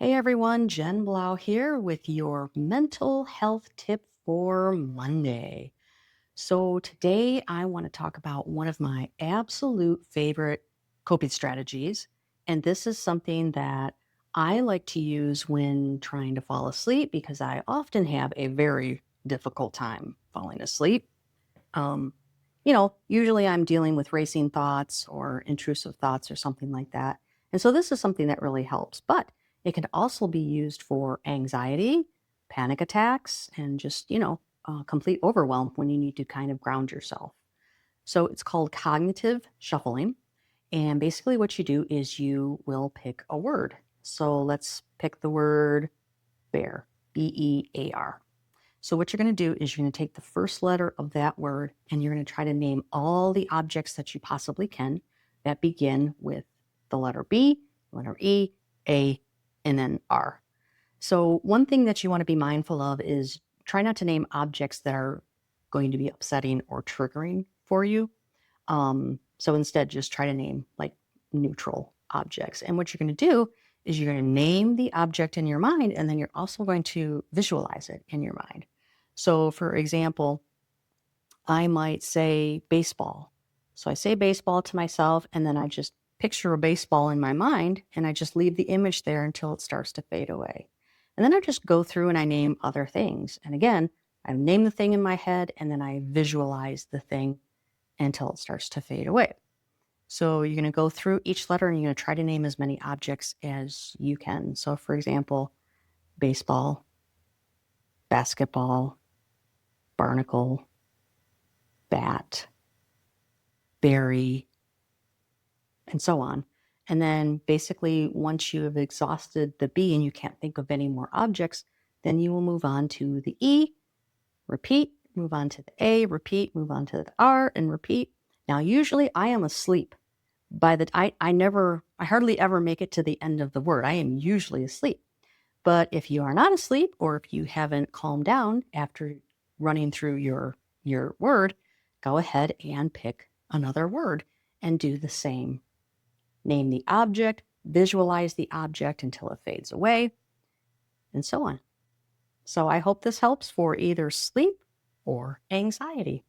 Hey everyone, Jen Blau here with your mental health tip for Monday. So, today I want to talk about one of my absolute favorite coping strategies. And this is something that I like to use when trying to fall asleep because I often have a very difficult time falling asleep. Um, Usually I'm dealing with racing thoughts or intrusive thoughts or something like that. And so this is something that really helps, but it can also be used for anxiety, panic attacks, and just, complete overwhelm when you need to kind of ground yourself. So it's called cognitive shuffling. And basically, what you do is you will pick a word. So let's pick the word bear, bear. So, what you're going to do is you're going to take the first letter of that word and you're going to try to name all the objects that you possibly can that begin with the letter B, letter E, A, and then R. So, one thing that you want to be mindful of is try not to name objects that are going to be upsetting or triggering for you. So, instead, just try to name like neutral objects. And what you're going to do is you're going to name the object in your mind, and then you're also going to visualize it in your mind. So, for example, I might say baseball. So I say baseball to myself, and then I just picture a baseball in my mind, and I just leave the image there until it starts to fade away. And then I just go through and I name other things. And again, I name the thing in my head, and then I visualize the thing until it starts to fade away. So you're going to go through each letter and you're going to try to name as many objects as you can. So, for example, baseball, basketball, barnacle, bat, berry, and so on. And then basically, once you have exhausted the B and you can't think of any more objects, then you will move on to the E, repeat, move on to the A, repeat, move on to the R, and repeat. Now, usually I am asleep. I hardly ever make it to the end of the word. I am usually asleep. But if you are not asleep or if you haven't calmed down after running through your word, go ahead and pick another word and do the same. Name the object, visualize the object until it fades away, and so on. So I hope this helps for either sleep or anxiety.